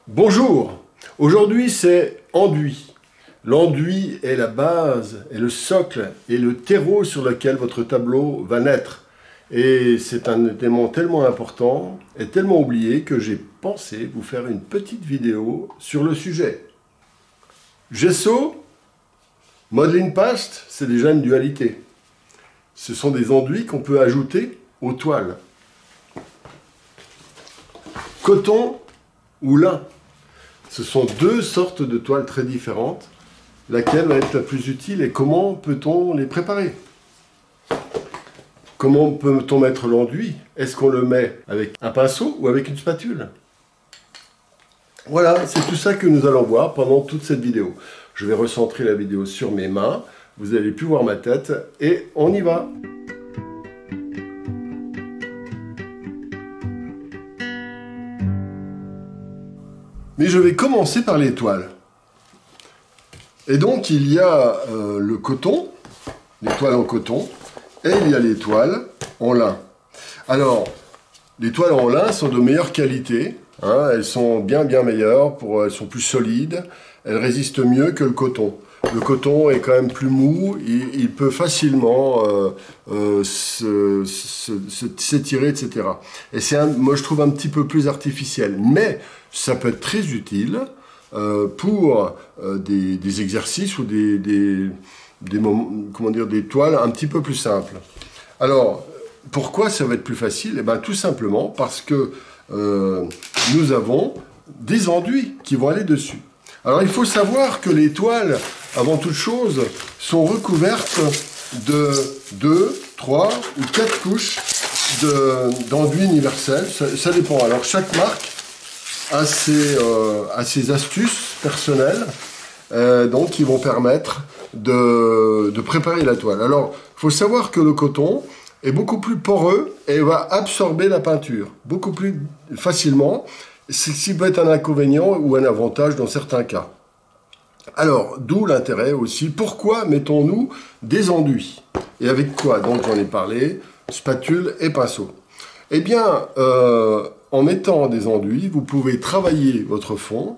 Bonjour, aujourd'hui c'est enduit. L'enduit est la base, est le socle, et le terreau sur lequel votre tableau va naître. Et c'est un élément tellement important et tellement oublié que j'ai pensé vous faire une petite vidéo sur le sujet. Gesso, modeling paste, c'est déjà une dualité. Ce sont des enduits qu'on peut ajouter aux toiles. Coton ou lin. Ce sont deux sortes de toiles très différentes. Laquelle va être la plus utile et comment peut-on les préparer? Comment peut-on mettre l'enduit? Est-ce qu'on le met avec un pinceau ou avec une spatule? Voilà, c'est tout ça que nous allons voir pendant toute cette vidéo. Je vais recentrer la vidéo sur mes mains. Vous n'allez plus voir ma tête et on y va! Mais je vais commencer par les toiles. Et donc, il y a le coton, les toiles en coton, et il y a les toiles en lin. Alors, les toiles en lin sont de meilleure qualité, hein, elles sont bien meilleures, elles sont plus solides, elles résistent mieux que le coton. Le coton est quand même plus mou, il peut facilement s'étirer, etc. Et c'est, moi je trouve, un petit peu plus artificiel. Mais ça peut être très utile pour des exercices ou des toiles un petit peu plus simples. Alors, pourquoi ça va être plus facile? Eh bien, tout simplement parce que nous avons des enduits qui vont aller dessus. Alors, il faut savoir que les toiles, avant toute chose, sont recouvertes de 2, 3 ou 4 couches d'enduit universel. Ça dépend. Alors, chaque marque a ses astuces personnelles donc, qui vont permettre de préparer la toile. Alors, il faut savoir que le coton est beaucoup plus poreux et va absorber la peinture beaucoup plus facilement, ce qui peut être un inconvénient ou un avantage dans certains cas. Alors, d'où l'intérêt aussi. Pourquoi mettons-nous des enduits? Et avec quoi? Donc, j'en ai parlé, spatule et pinceau. Eh bien, en mettant des enduits, vous pouvez travailler votre fond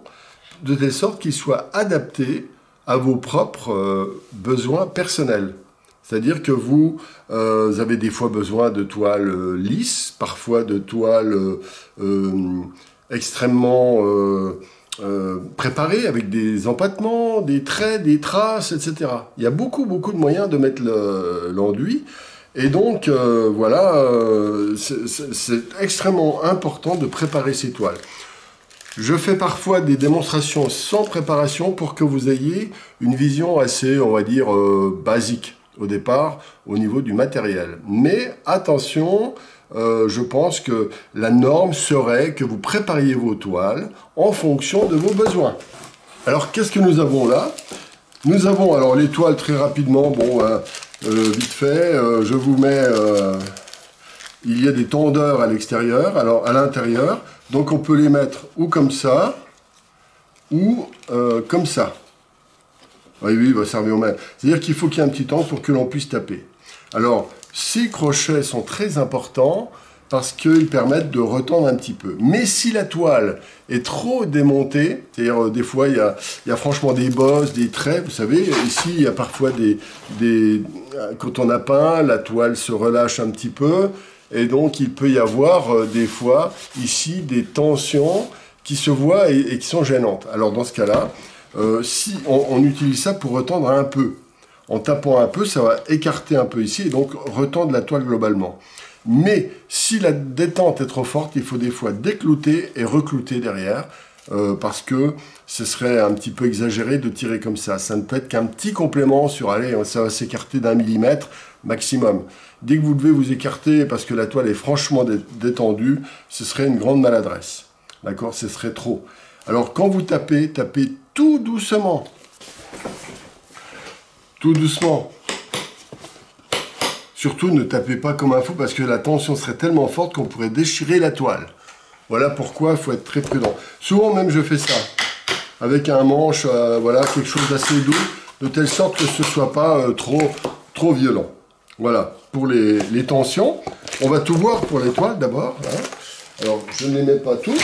de telle sorte qu'il soit adapté à vos propres besoins personnels. C'est-à-dire que vous avez des fois besoin de toiles lisses, parfois de toiles extrêmement préparées, avec des empattements, des traits, des traces, etc. Il y a beaucoup de moyens de mettre l'enduit. Et donc, voilà, c'est extrêmement important de préparer ces toiles. Je fais parfois des démonstrations sans préparation pour que vous ayez une vision assez, on va dire, basique au départ, au niveau du matériel. Mais attention, je pense que la norme serait que vous prépariez vos toiles en fonction de vos besoins. Alors, qu'est-ce que nous avons là? Nous avons, alors, les toiles très rapidement, bon, vite fait, je vous mets... il y a des tondeurs à l'extérieur, alors à l'intérieur, donc on peut les mettre ou comme ça, ou comme ça. Oui, il va servir au même. C'est-à-dire qu'il faut qu'il y ait un petit temps pour que l'on puisse taper. Alors, ces crochets sont très importants parce qu'ils permettent de retendre un petit peu. Mais si la toile est trop démontée, c'est-à-dire des fois il y a franchement des bosses, des traits, vous savez, ici il y a parfois quand on a peint, la toile se relâche un petit peu, et donc il peut y avoir des fois ici des tensions qui se voient et qui sont gênantes. Alors dans ce cas-là, si on utilise ça pour retendre un peu, en tapant un peu, ça va écarter un peu ici et donc retendre la toile globalement. Mais si la détente est trop forte, il faut des fois déclouter et reclouter derrière parce que ce serait un petit peu exagéré de tirer comme ça. Ça ne peut être qu'un petit complément sur, allez, ça va s'écarter d'1 millimètre maximum. Dès que vous devez vous écarter parce que la toile est franchement détendue, ce serait une grande maladresse. D'accord? Ce serait trop. Alors quand vous tapez, tapez tout doucement. Tout doucement. Surtout, ne tapez pas comme un fou parce que la tension serait tellement forte qu'on pourrait déchirer la toile. Voilà pourquoi il faut être très prudent. Souvent même, je fais ça avec un manche, voilà, quelque chose d'assez doux, de telle sorte que ce ne soit pas trop violent. Voilà, pour les tensions. On va tout voir pour les toiles d'abord. Hein. Alors, je ne les mets pas toutes.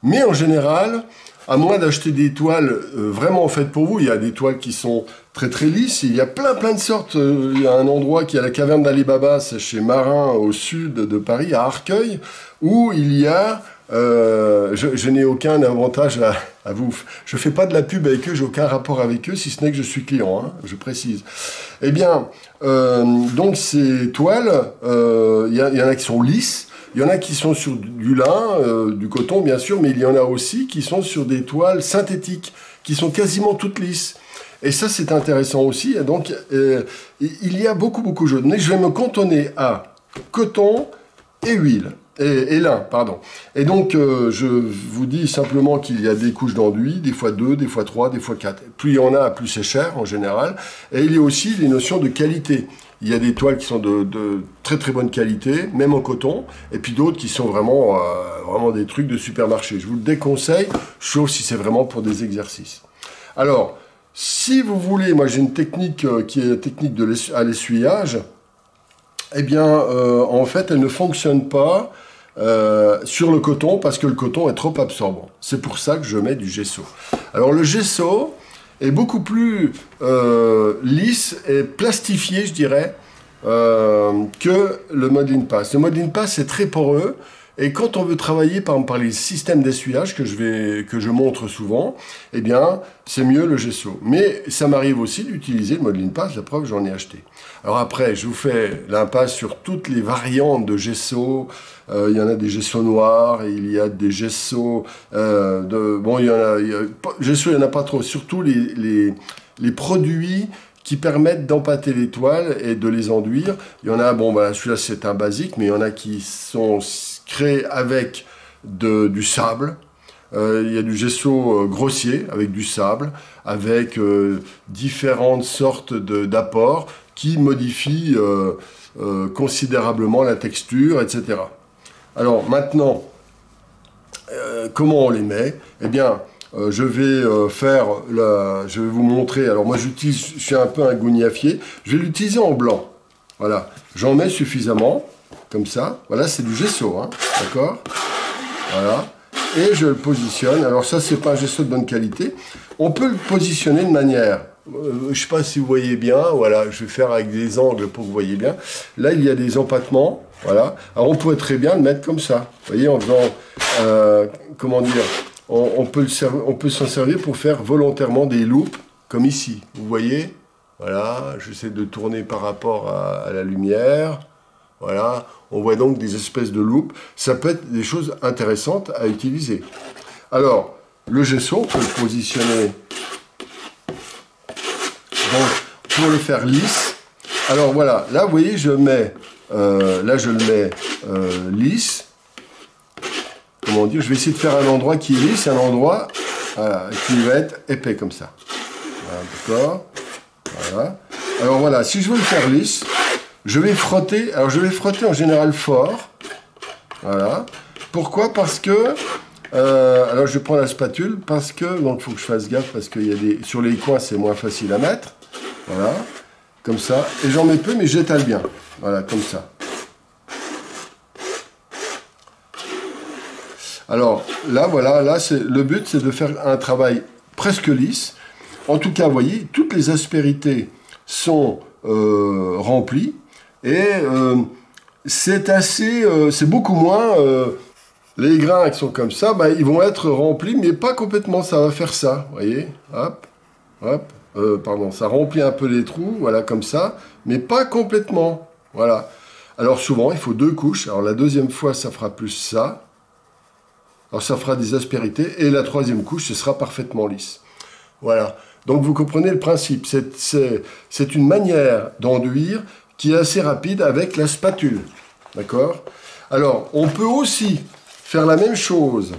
Mais en général, à moins d'acheter des toiles vraiment faites pour vous, il y a des toiles qui sont très très lisses, il y a plein de sortes. Il y a un endroit qui est à la caverne d'Ali Baba, c'est chez Marin, au sud de Paris, à Arcueil, où il y a... je n'ai aucun avantage à vous... Je ne fais pas de la pub avec eux, j'ai aucun rapport avec eux, si ce n'est que je suis client, hein, je précise. Eh bien, donc ces toiles, il y en a qui sont lisses, il y en a qui sont sur du lin, du coton bien sûr, mais il y en a aussi qui sont sur des toiles synthétiques, qui sont quasiment toutes lisses. Et ça, c'est intéressant aussi. Et donc, il y a beaucoup de choses. Mais je vais me cantonner à coton et huile. Et lin, pardon. Et donc, je vous dis simplement qu'il y a des couches d'enduit, des fois 2, des fois 3, des fois 4. Plus il y en a, plus c'est cher en général. Et il y a aussi les notions de qualité. Il y a des toiles qui sont de très bonne qualité, même en coton, et puis d'autres qui sont vraiment des trucs de supermarché. Je vous le déconseille, sauf si c'est vraiment pour des exercices. Alors, si vous voulez, moi j'ai une technique qui est la technique à l'essuyage, eh bien, en fait, elle ne fonctionne pas sur le coton parce que le coton est trop absorbant. C'est pour ça que je mets du gesso. Alors, le gesso est beaucoup plus lisse et plastifié, je dirais, que le Modeling Pass. Le Modeling Pass est très poreux. Et quand on veut travailler par les systèmes d'essuyage que je montre souvent, eh bien, c'est mieux le gesso. Mais ça m'arrive aussi d'utiliser le Modeling Pass, la preuve, j'en ai acheté. Alors après, je vous fais l'impasse sur toutes les variantes de gesso. Il y en a des gessos noirs, il y a des gessos gesso, il n'y en a pas trop. Surtout les produits qui permettent d'empâter les toiles et de les enduire. Il y en a, celui-là c'est un basique, mais il y en a qui sont créé avec du sable. Il y a du gesso grossier avec du sable, avec différentes sortes d'apports qui modifient considérablement la texture, etc. Alors maintenant, comment on les met? Eh bien, je vais vous montrer. Alors moi, je suis un peu un gougnafier. Je vais l'utiliser en blanc. Voilà, j'en mets suffisamment. Comme ça, voilà, c'est du gesso, hein, d'accord? Voilà, et je le positionne. Alors ça, c'est pas un gesso de bonne qualité. On peut le positionner de manière, je sais pas si vous voyez bien, voilà, je vais faire avec des angles pour que vous voyez bien. Là, il y a des empattements, voilà. Alors on pourrait très bien le mettre comme ça, vous voyez, en faisant, comment dire, on peut s'en servir pour faire volontairement des loupes, comme ici, vous voyez? Voilà, j'essaie de tourner par rapport à la lumière. Voilà, on voit donc des espèces de loupes. Ça peut être des choses intéressantes à utiliser. Alors, le gesso, on peut le positionner donc, pour le faire lisse. Alors voilà, là vous voyez, je le mets lisse. Comment dire? Je vais essayer de faire un endroit qui est lisse, un endroit qui va être épais comme ça. Voilà, d'accord. Voilà. Alors voilà, si je veux le faire lisse, je vais frotter. Alors je vais frotter en général fort. Voilà. Pourquoi? Parce que alors je prends la spatule parce que donc il faut que je fasse gaffe parce qu'il y a sur les coins c'est moins facile à mettre. Voilà, comme ça. Et j'en mets peu mais j'étale bien. Voilà, comme ça. Alors là voilà, là le but c'est de faire un travail presque lisse. En tout cas, vous voyez, toutes les aspérités sont remplies. Et c'est beaucoup moins... les grains qui sont comme ça, ils vont être remplis, mais pas complètement. Ça va faire ça, vous voyez. Hop, hop. Pardon, ça remplit un peu les trous, voilà, comme ça, mais pas complètement. Voilà. Alors souvent, il faut 2 couches. Alors la deuxième fois, ça fera plus ça. Alors ça fera des aspérités. Et la troisième couche, ce sera parfaitement lisse. Voilà. Donc vous comprenez le principe. C'est une manière d'enduire qui est assez rapide avec la spatule. D'accord? Alors, on peut aussi faire la même chose.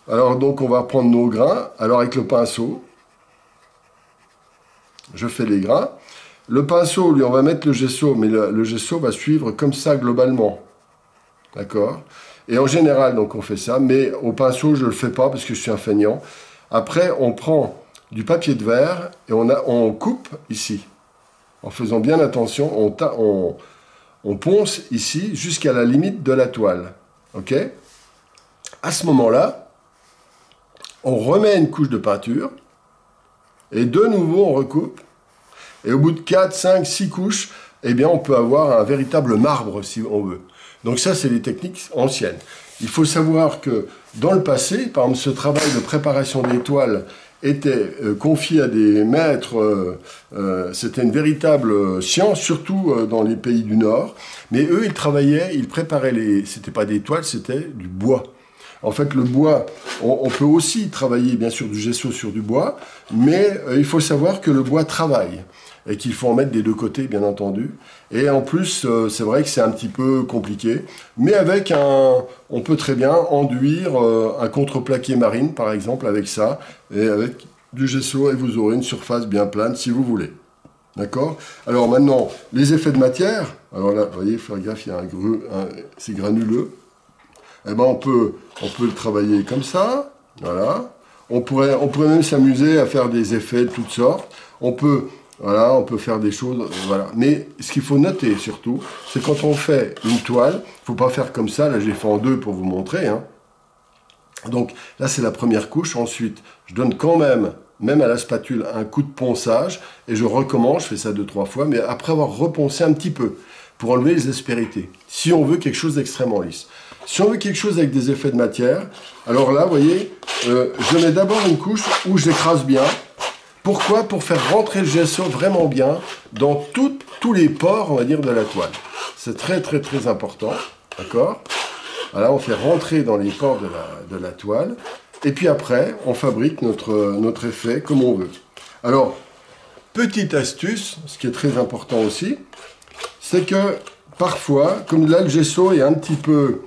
Alors, donc, on va prendre nos grains. Alors, avec le pinceau, je fais les grains. Le pinceau, lui, on va mettre le gesso, mais le gesso va suivre comme ça, globalement. D'accord? Et en général, donc, on fait ça. Mais au pinceau, je ne le fais pas parce que je suis un feignant. Après, on prend du papier de verre et on coupe ici. En faisant bien attention, on ponce ici jusqu'à la limite de la toile. Ok? À ce moment-là, on remet une couche de peinture, et de nouveau on recoupe, et au bout de 4, 5, 6 couches, eh bien on peut avoir un véritable marbre si on veut. Donc ça, c'est les techniques anciennes. Il faut savoir que dans le passé, par exemple, ce travail de préparation des toiles était confié à des maîtres, c'était une véritable science, surtout dans les pays du Nord. Mais eux, ils travaillaient, ils préparaient c'était pas des toiles, c'était du bois. En fait, le bois, on peut aussi travailler, bien sûr, du gesso sur du bois, mais il faut savoir que le bois travaille et qu'il faut en mettre des deux côtés, bien entendu. Et en plus, c'est vrai que c'est un petit peu compliqué, mais on peut très bien enduire un contreplaqué marine, par exemple, avec ça, et avec du gesso, et vous aurez une surface bien plane, si vous voulez. D'accord? Alors maintenant, les effets de matière. Alors là, vous voyez, faire gaffe, il y a c'est granuleux. Eh ben, on peut le travailler comme ça, voilà. On pourrait même s'amuser à faire des effets de toutes sortes. On peut faire des choses, voilà. Mais ce qu'il faut noter surtout, c'est quand on fait une toile, il ne faut pas faire comme ça. Là, je l'ai fait en deux pour vous montrer, hein. Donc là, c'est la première couche. Ensuite, je donne quand même à la spatule, un coup de ponçage, et je recommence, je fais ça 2-3 fois, mais après avoir reponcé un petit peu, pour enlever les aspérités, si on veut quelque chose d'extrêmement lisse. Si on veut quelque chose avec des effets de matière, alors là, vous voyez, je mets d'abord une couche où je l'écrase bien. Pourquoi? Pour faire rentrer le gesso vraiment bien dans tous les pores, on va dire, de la toile. C'est très, très, très important, d'accord? Voilà, on fait rentrer dans les pores de la toile. Et puis après, on fabrique notre effet comme on veut. Alors, petite astuce, ce qui est très important aussi, c'est que parfois, comme là le gesso est un petit peu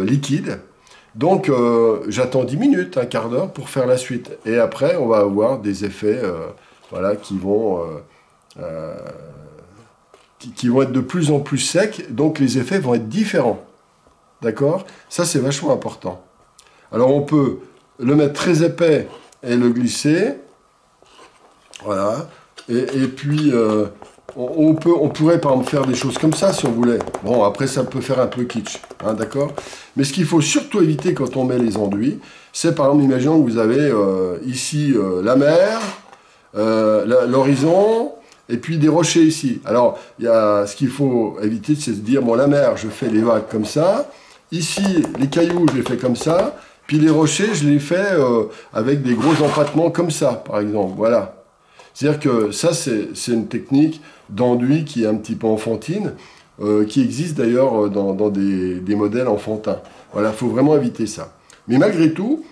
liquide, donc j'attends 10 minutes, un quart d'heure pour faire la suite. Et après, on va avoir des effets voilà, qui vont être de plus en plus secs, donc les effets vont être différents. D'accord? Ça, c'est vachement important. Alors, on peut le mettre très épais et le glisser. Voilà. Et puis, on pourrait, par exemple, faire des choses comme ça, si on voulait. Bon, après, ça peut faire un peu kitsch. Hein, d'accord? Mais ce qu'il faut surtout éviter quand on met les enduits, c'est, par exemple, imaginons que vous avez ici la mer, l'horizon, et puis des rochers ici. Alors, ce qu'il faut éviter, c'est de se dire, bon, la mer, je fais les vagues comme ça. Ici, les cailloux, je les fais comme ça. Puis les rochers, je les fais avec des gros empattements comme ça, par exemple. Voilà. C'est-à-dire que ça, c'est une technique d'enduit qui est un petit peu enfantine, qui existe d'ailleurs dans des modèles enfantins. Voilà, il faut vraiment éviter ça. Mais malgré tout,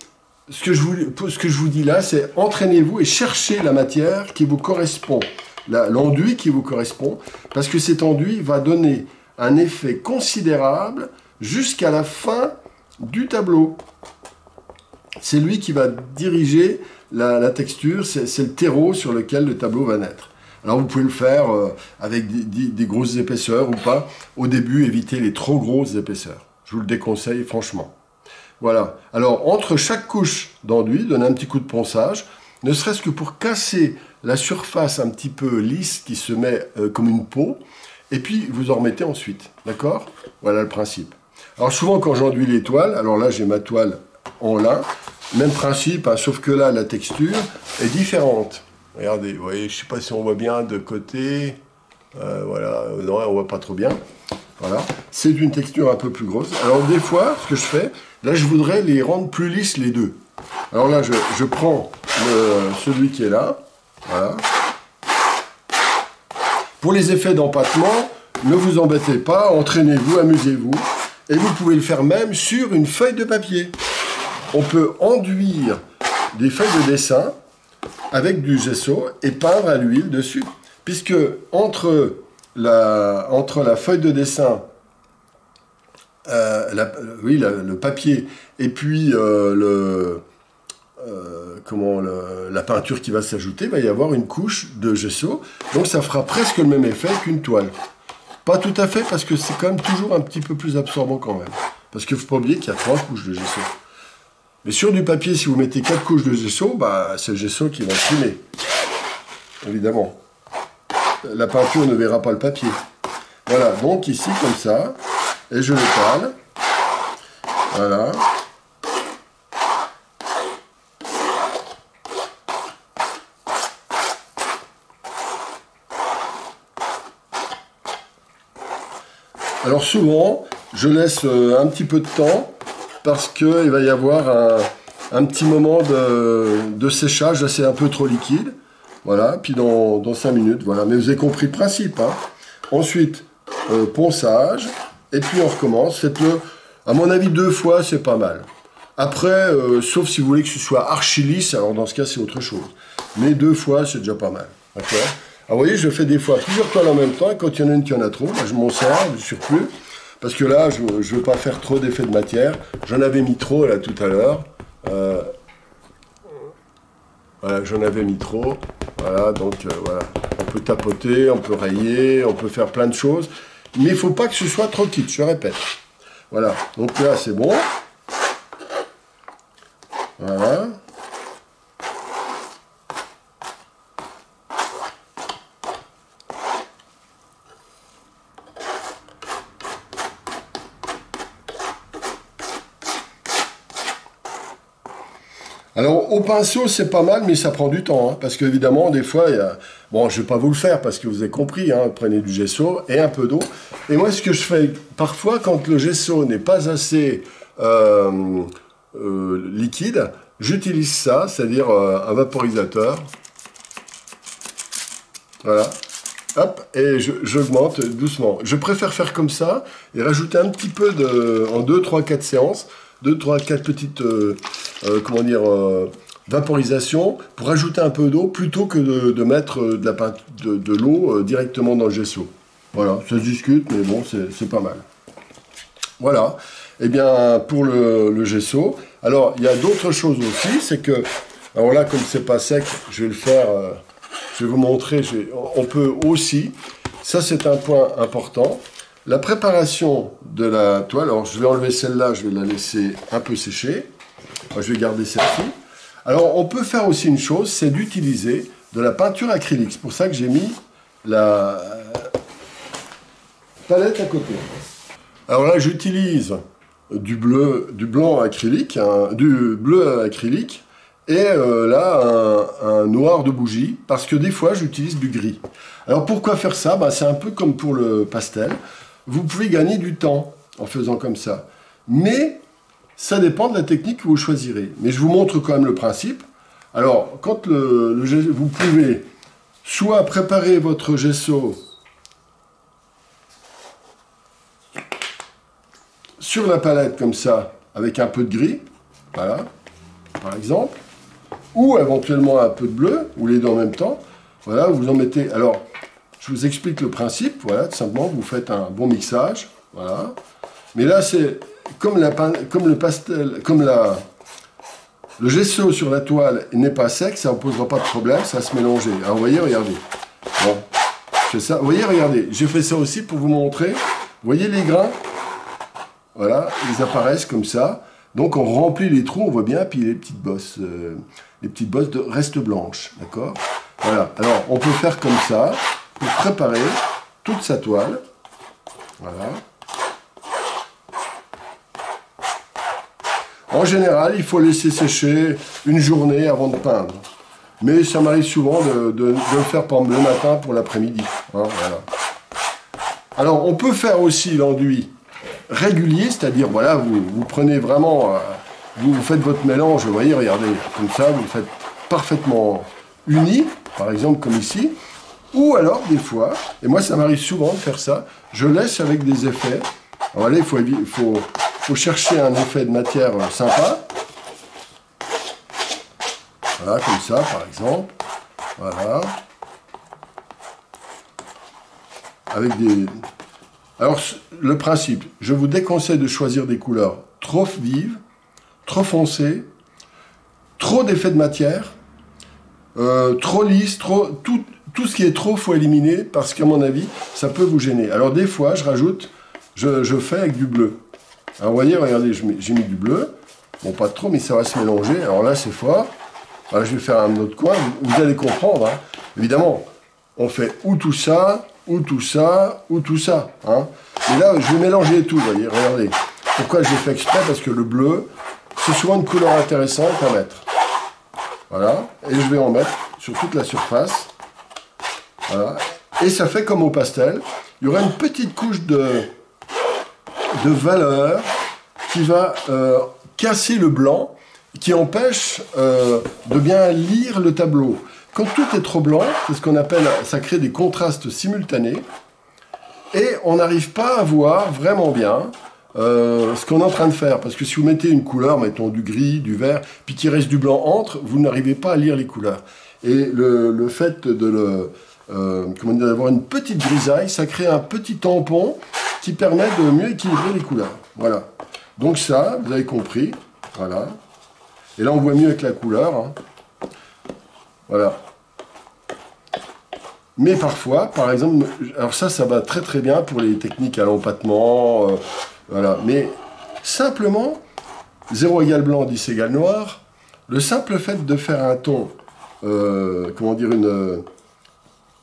ce que je vous dis là, c'est entraînez-vous et cherchez la matière qui vous correspond, l'enduit qui vous correspond, parce que cet enduit va donner un effet considérable jusqu'à la fin du tableau. C'est lui qui va diriger la texture, c'est le terreau sur lequel le tableau va naître. Alors vous pouvez le faire avec des grosses épaisseurs ou pas. Au début, évitez les trop grosses épaisseurs. Je vous le déconseille franchement. Voilà. Alors entre chaque couche d'enduit, donnez un petit coup de ponçage, ne serait-ce que pour casser la surface un petit peu lisse qui se met comme une peau, et puis vous en remettez ensuite. D'accord? Voilà le principe. Alors souvent quand j'enduis les toiles, alors là j'ai ma toile en lin, même principe, hein, sauf que là la texture est différente. Regardez, vous voyez, je ne sais pas si on voit bien de côté, voilà, non, on voit pas trop bien. Voilà, c'est une texture un peu plus grosse. Alors des fois, ce que je fais, là je voudrais les rendre plus lisses les deux. Alors là je prends celui qui est là, voilà. Pour les effets d'empattement, ne vous embêtez pas, entraînez-vous, amusez-vous. Et vous pouvez le faire même sur une feuille de papier. On peut enduire des feuilles de dessin avec du gesso et peindre à l'huile dessus. Puisque entre la feuille de dessin, le papier, et puis la peinture qui va s'ajouter, il va y avoir une couche de gesso. Donc ça fera presque le même effet qu'une toile. Pas tout à fait, parce que c'est quand même toujours un petit peu plus absorbant quand même. Parce qu'il ne faut pas oublier qu'il y a 3 couches de gesso. Mais sur du papier, si vous mettez 4 couches de gesso, bah, c'est le gesso qui va primer. Évidemment. La peinture ne verra pas le papier. Voilà, donc ici, comme ça, et je l'étale. Voilà. Alors souvent, je laisse un petit peu de temps parce qu'il va y avoir un petit moment de séchage, là c'est un peu trop liquide. Voilà, puis dans 5 minutes, voilà. Mais vous avez compris le principe, hein. Ensuite, ponçage, et puis on recommence. Faites-le, à mon avis, 2 fois, c'est pas mal. Après, sauf si vous voulez que ce soit archi lisse, alors dans ce cas, c'est autre chose. Mais 2 fois, c'est déjà pas mal. D'accord? Alors, vous voyez, je fais des fois plusieurs toiles en même temps, et quand il y en a une qui en a trop, bah, je m'en sers du surplus. Parce que là, je ne veux pas faire trop d'effet de matière. J'en avais mis trop, là, tout à l'heure. Voilà, j'en avais mis trop. Voilà, donc voilà. On peut tapoter, on peut rayer, on peut faire plein de choses. Mais il ne faut pas que ce soit trop kitsch, je répète. Voilà, donc là, c'est bon. Voilà. Alors, au pinceau, c'est pas mal, mais ça prend du temps, hein, parce qu'évidemment, des fois, il y a... Bon, je ne vais pas vous le faire, parce que vous avez compris, hein, prenez du gesso et un peu d'eau. Et moi, ce que je fais, parfois, quand le gesso n'est pas assez liquide, j'utilise ça, c'est-à-dire un vaporisateur. Voilà. Hop, et j'augmente doucement. Je préfère faire comme ça, et rajouter un petit peu en 2, 3, 4 séances, 2, 3, 4 petites, comment dire, vaporisations, pour ajouter un peu d'eau, plutôt que de mettre de l'eau directement dans le gesso. Voilà, ça se discute, mais bon, c'est pas mal. Voilà, et bien, pour le gesso, alors, il y a d'autres choses aussi, c'est que, alors là, comme c'est pas sec, je vais le faire, je vais vous montrer, on peut aussi, ça c'est un point important, la préparation de la toile, alors je vais enlever celle-là, je vais la laisser un peu sécher. Moi, je vais garder celle-ci. Alors, on peut faire aussi une chose, c'est d'utiliser de la peinture acrylique. C'est pour ça que j'ai mis la palette à côté. Alors là, j'utilise du blanc acrylique, du bleu acrylique, et là, un noir de bougie, parce que des fois, j'utilise du gris. Alors, pourquoi faire ça? C'est un peu comme pour le pastel. Vous pouvez gagner du temps en faisant comme ça. Mais ça dépend de la technique que vous choisirez. Mais je vous montre quand même le principe. Alors, quand vous pouvez soit préparer votre gesso sur la palette comme ça, avec un peu de gris, voilà, par exemple, ou éventuellement un peu de bleu, ou les deux en même temps. Voilà, vous en mettez... Alors, je vous explique le principe, voilà, tout simplement, vous faites un bon mixage, voilà. Mais là, c'est comme le pastel, le gesso sur la toile n'est pas sec, ça ne posera pas de problème, ça va se mélanger. Alors, vous voyez, regardez. Bon, c'est ça. Vous voyez, regardez, j'ai fait ça aussi pour vous montrer. Vous voyez les grains? Voilà, ils apparaissent comme ça. Donc, on remplit les trous, on voit bien, puis les petites bosses restent blanches, d'accord? Voilà, alors, on peut faire comme ça, pour préparer toute sa toile. Voilà. En général, il faut laisser sécher une journée avant de peindre. Mais ça m'arrive souvent de le faire par le matin pour l'après-midi. Hein, voilà. Alors, on peut faire aussi l'enduit régulier, c'est-à-dire, voilà, vous prenez vraiment, vous faites votre mélange, vous voyez, regardez, comme ça, vous le faites parfaitement uni, par exemple comme ici. Ou alors, des fois, et moi ça m'arrive souvent de faire ça, je laisse avec des effets. Alors là, il faut chercher un effet de matière sympa. Voilà, comme ça, par exemple. Voilà. Avec des... Alors, le principe, je vous déconseille de choisir des couleurs trop vives, trop foncées, trop d'effets de matière, trop lisses, tout ce qui est trop, faut éliminer parce qu'à mon avis, ça peut vous gêner. Alors des fois, je rajoute, je fais avec du bleu. Alors vous voyez, regardez, j'ai mis du bleu. Bon, pas trop, mais ça va se mélanger. Alors là, c'est fort. Alors, je vais faire un autre coin. Vous allez comprendre. Hein. Évidemment, on fait ou tout ça, ou tout ça, ou tout ça. Hein. Et là, je vais mélanger tout, vous voyez, regardez. Pourquoi j'ai fait exprès? Parce que le bleu, c'est souvent une couleur intéressante à mettre. Voilà. Et je vais en mettre sur toute la surface. Voilà. Et ça fait comme au pastel. Il y aura une petite couche de de valeur qui va casser le blanc, qui empêche de bien lire le tableau. Quand tout est trop blanc, c'est ce qu'on appelle, ça crée des contrastes simultanés, et on n'arrive pas à voir vraiment bien ce qu'on est en train de faire. Parce que si vous mettez une couleur, mettons du gris, du vert, puis qu'il reste du blanc entre, vous n'arrivez pas à lire les couleurs. Et le fait d'avoir une petite grisaille, ça crée un petit tampon qui permet de mieux équilibrer les couleurs. Voilà. Donc ça, vous avez compris. Voilà. Et là, on voit mieux avec la couleur. Hein. Voilà. Mais parfois, par exemple, alors ça va très très bien pour les techniques à l'empattement. Voilà. Mais simplement, 0 égale blanc, 10 égale noir, le simple fait de faire un ton, comment dire,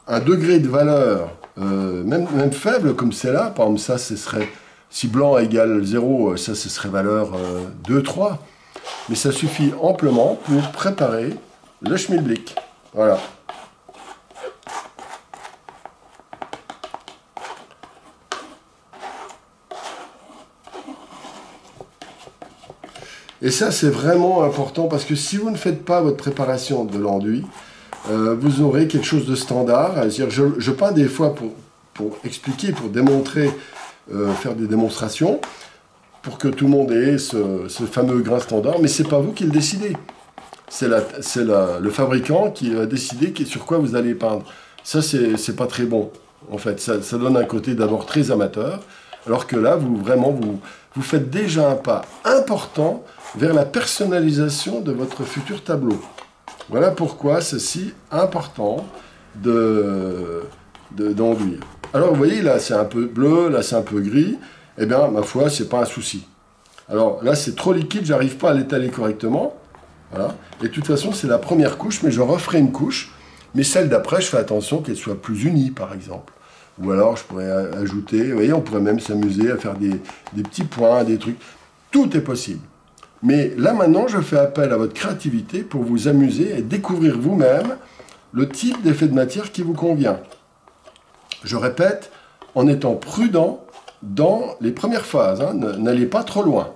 un degré de valeur, même faible comme c'est là, par exemple, ça, ce serait, si blanc égale 0, ça, ce serait valeur 2, 3. Mais ça suffit amplement pour préparer le schmilblick. Voilà. Et ça, c'est vraiment important parce que si vous ne faites pas votre préparation de l'enduit, vous aurez quelque chose de standard. C'est-à-dire, je peins des fois pour expliquer, pour démontrer, faire des démonstrations, pour que tout le monde ait ce fameux grain standard, mais ce n'est pas vous qui le décidez. C'est le fabricant qui va décider sur quoi vous allez peindre. Ça, c'est pas très bon, en fait. Ça donne un côté d'abord très amateur, alors que là, vous faites déjà un pas important vers la personnalisation de votre futur tableau. Voilà pourquoi c'est si important d'enduire. Alors, vous voyez, là, c'est un peu bleu, là, c'est un peu gris. Eh bien, ma foi, c'est pas un souci. Alors, là, c'est trop liquide, j'arrive pas à l'étaler correctement. Voilà. Et de toute façon, c'est la première couche, mais je referai une couche. Mais celle d'après, je fais attention qu'elle soit plus unie, par exemple. Ou alors, je pourrais ajouter, vous voyez, on pourrait même s'amuser à faire des petits points, des trucs. Tout est possible. Mais là, maintenant, je fais appel à votre créativité pour vous amuser et découvrir vous-même le type d'effet de matière qui vous convient. Je répète, en étant prudent dans les premières phases. Hein, n'allez pas trop loin.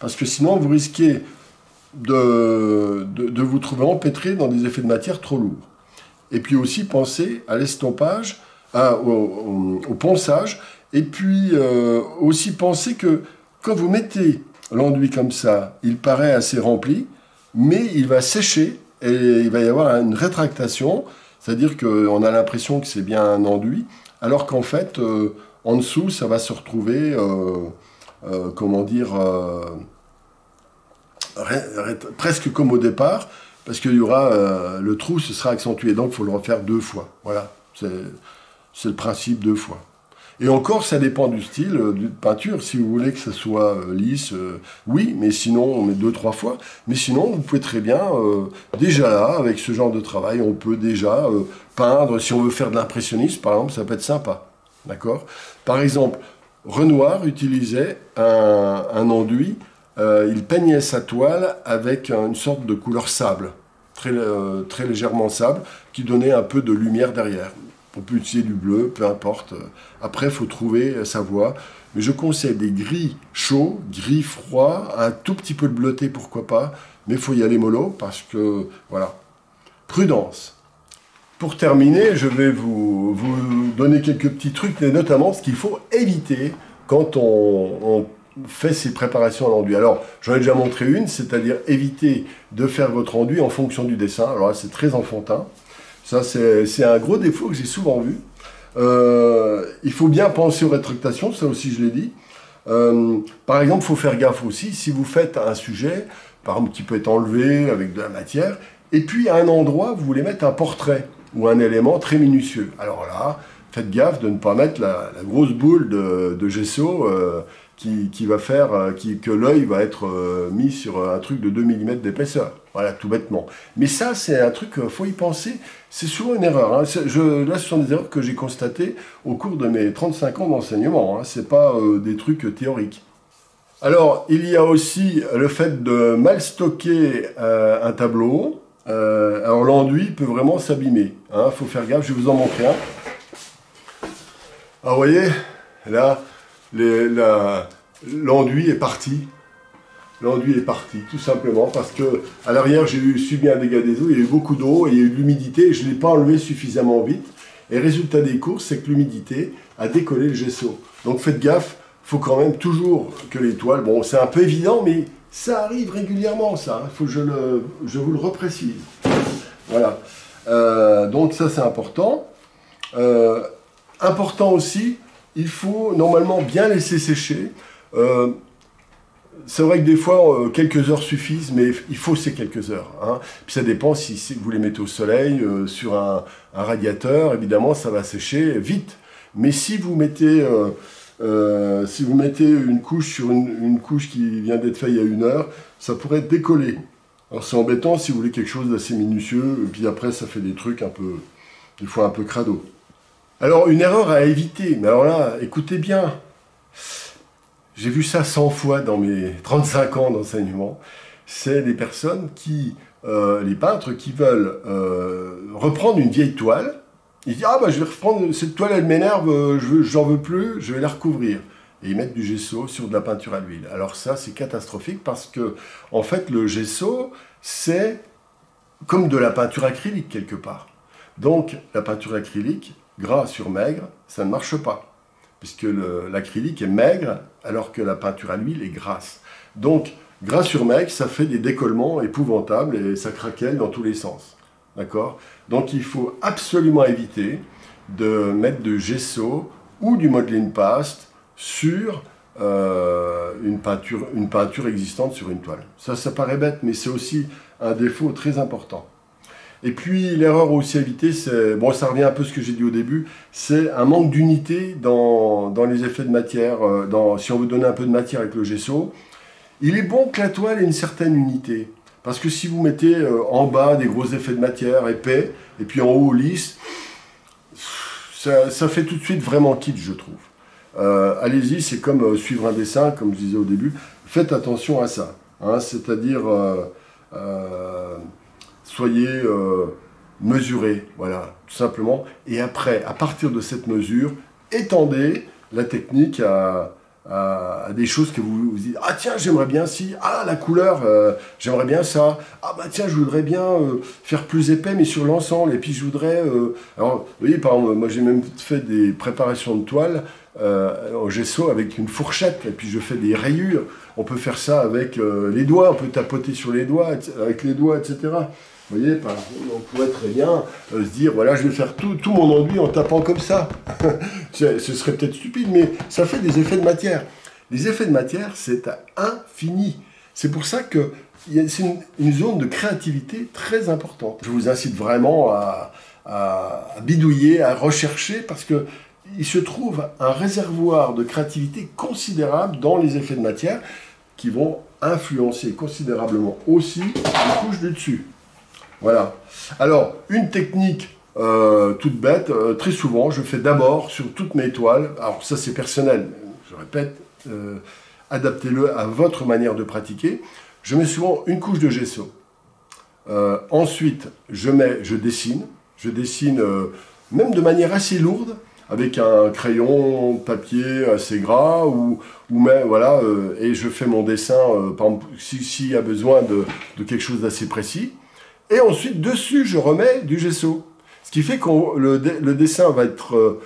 Parce que sinon, vous risquez de vous trouver empêtré dans des effets de matière trop lourds. Et puis aussi, pensez à l'estompage, au ponçage. Et puis aussi, pensez que quand vous mettez l'enduit comme ça, il paraît assez rempli, mais il va sécher et il va y avoir une rétractation. C'est-à-dire qu'on a l'impression que c'est bien un enduit, alors qu'en fait, en dessous, ça va se retrouver, comment dire, presque comme au départ, parce qu'il y aura, le trou se sera accentué, donc il faut le refaire 2 fois. Voilà, c'est le principe 2 fois. Et encore, ça dépend du style de peinture. Si vous voulez que ça soit lisse, oui, mais sinon, on met 2-3 fois. Mais sinon, vous pouvez très bien, déjà là, avec ce genre de travail, on peut déjà peindre. Si on veut faire de l'impressionnisme, par exemple, ça peut être sympa. D'accord ? Par exemple, Renoir utilisait un enduit. Il peignait sa toile avec une sorte de couleur sable, très légèrement sable, qui donnait un peu de lumière derrière. On peut utiliser du bleu, peu importe. Après, il faut trouver sa voie. Mais je conseille des gris chauds, gris froids, un tout petit peu de bleuté, pourquoi pas. Mais il faut y aller mollo, parce que, voilà. Prudence. Pour terminer, je vais vous donner quelques petits trucs, et notamment ce qu'il faut éviter quand on fait ces préparations à l'enduit. Alors, j'en ai déjà montré une, c'est-à-dire éviter de faire votre enduit en fonction du dessin. Alors là, c'est très enfantin. Ça, c'est un gros défaut que j'ai souvent vu. Il faut bien penser aux rétractations, ça aussi je l'ai dit. Par exemple, il faut faire gaffe aussi, si vous faites un sujet, par exemple, qui peut être enlevé avec de la matière, et puis à un endroit, vous voulez mettre un portrait ou un élément très minutieux. Alors là, faites gaffe de ne pas mettre la grosse boule de gesso qui va faire que l'œil va être mis sur un truc de 2 mm d'épaisseur. Voilà, tout bêtement. Mais ça, c'est un truc, il faut y penser. C'est souvent une erreur. Hein. Là, ce sont des erreurs que j'ai constatées au cours de mes 35 ans d'enseignement. Hein. Ce n'est pas des trucs théoriques. Alors, il y a aussi le fait de mal stocker un tableau. Alors, l'enduit peut vraiment s'abîmer. Il faut faire gaffe, je vais vous en montrer un. Alors, vous voyez, là, l'enduit est parti. L'enduit est parti, tout simplement, parce que à l'arrière, j'ai subi un dégât des eaux, il y a eu beaucoup d'eau, et il y a eu de l'humidité, et je ne l'ai pas enlevé suffisamment vite. Et résultat des courses, c'est que l'humidité a décollé le gesso. Donc faites gaffe, il faut quand même toujours que les toiles, bon, c'est un peu évident, mais ça arrive régulièrement, ça. Il faut que je vous le reprécise. Voilà. Donc ça, c'est important. Important aussi, il faut normalement bien laisser sécher. C'est vrai que des fois, quelques heures suffisent, mais il faut ces quelques heures. Hein. Puis ça dépend si vous les mettez au soleil, sur un radiateur, évidemment, ça va sécher vite. Mais si vous mettez une couche sur une couche qui vient d'être faite il y a 1 heure, ça pourrait décoller. Alors c'est embêtant si vous voulez quelque chose d'assez minutieux, et puis après ça fait des trucs des fois un peu crado. Alors une erreur à éviter, mais alors là, écoutez bien. J'ai vu ça 100 fois dans mes 35 ans d'enseignement. C'est les personnes les peintres qui veulent reprendre une vieille toile. Ils disent « Ah, bah, je vais reprendre cette toile, elle m'énerve, j'en veux plus, je vais la recouvrir. » Et ils mettent du gesso sur de la peinture à l'huile. Alors ça, c'est catastrophique parce que, en fait, le gesso, c'est comme de la peinture acrylique quelque part. Donc, la peinture acrylique, gras sur maigre, ça ne marche pas. Puisque l'acrylique est maigre, alors que la peinture à l'huile est grasse. Donc, gras sur maigre, ça fait des décollements épouvantables et ça craquelle dans tous les sens. D'accord? Donc, il faut absolument éviter de mettre de gesso ou du modeling paste sur une peinture existante sur une toile. Ça paraît bête, mais c'est aussi un défaut très important. Et puis, l'erreur aussi à éviter, c'est, bon, ça revient un peu à ce que j'ai dit au début, c'est un manque d'unité dans les effets de matière. Si on veut donner un peu de matière avec le gesso, il est bon que la toile ait une certaine unité. Parce que si vous mettez en bas des gros effets de matière épais, et puis en haut lisse, ça fait tout de suite vraiment kitsch, je trouve. Allez-y, c'est comme suivre un dessin, comme je disais au début. Faites attention à ça. Hein, c'est-à-dire... soyez mesurés, voilà, tout simplement. Et après, à partir de cette mesure, étendez la technique à des choses que vous dites « Ah tiens, j'aimerais bien si, ah la couleur, j'aimerais bien ça, ah bah tiens, je voudrais bien faire plus épais, mais sur l'ensemble, et puis je voudrais... Alors, vous voyez, par exemple, moi j'ai même fait des préparations de toiles au gesso avec une fourchette, et puis je fais des rayures. On peut faire ça avec les doigts, on peut tapoter sur les doigts, avec les doigts, etc. Vous voyez, on pourrait très bien se dire, voilà, je vais faire tout mon enduit en tapant comme ça. Ce serait peut-être stupide, mais ça fait des effets de matière. Les effets de matière, c'est à infini. C'est pour ça que c'est une zone de créativité très importante. Je vous incite vraiment à bidouiller, à rechercher, parce que il se trouve un réservoir de créativité considérable dans les effets de matière qui vont influencer considérablement aussi les couches du dessus. Voilà. Alors, une technique toute bête, très souvent, je fais d'abord sur toutes mes toiles, alors ça c'est personnel, je répète, adaptez-le à votre manière de pratiquer, je mets souvent une couche de gesso. Ensuite, je dessine même de manière assez lourde, avec un crayon papier assez gras, ou même, voilà, et je fais mon dessin, par exemple, s'il y a besoin de quelque chose d'assez précis. Et ensuite, dessus, je remets du gesso. Ce qui fait que le dessin va être,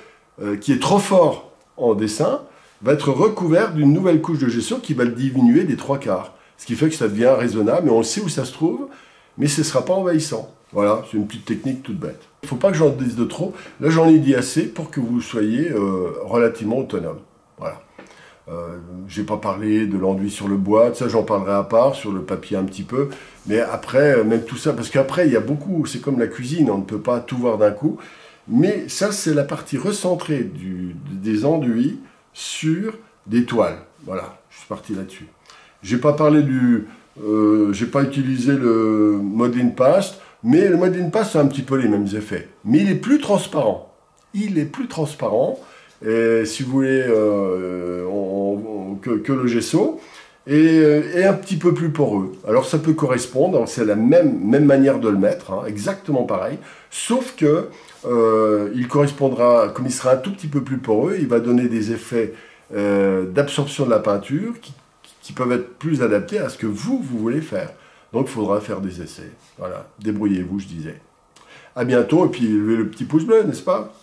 qui est trop fort en dessin, va être recouvert d'une nouvelle couche de gesso qui va le diminuer des 3/4. Ce qui fait que ça devient raisonnable, mais on sait où ça se trouve, mais ce ne sera pas envahissant. Voilà, c'est une petite technique toute bête. Il ne faut pas que j'en dise de trop. Là, j'en ai dit assez pour que vous soyez relativement autonome. Voilà. Je n'ai pas parlé de l'enduit sur le bois, ça j'en parlerai à part, sur le papier un petit peu. Mais après, même tout ça, parce qu'après, il y a beaucoup, c'est comme la cuisine, on ne peut pas tout voir d'un coup. Mais ça, c'est la partie recentrée des enduits sur des toiles. Voilà, je suis parti là-dessus. J'ai pas parlé j'ai pas utilisé le modeling paste, mais le modeling paste, c'est un petit peu les mêmes effets. Mais il est plus transparent. Il est plus transparent, et, si vous voulez, que le gesso, et un petit peu plus poreux. Alors ça peut correspondre, c'est la même manière de le mettre, hein, exactement pareil, sauf que il correspondra, comme il sera un tout petit peu plus poreux, il va donner des effets d'absorption de la peinture qui peuvent être plus adaptés à ce que vous voulez faire. Donc, il faudra faire des essais. Voilà, débrouillez-vous, je disais. À bientôt, et puis levez le petit pouce bleu, n'est-ce pas?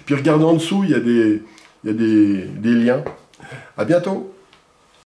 Puis regardez en dessous, il y a des liens. À bientôt.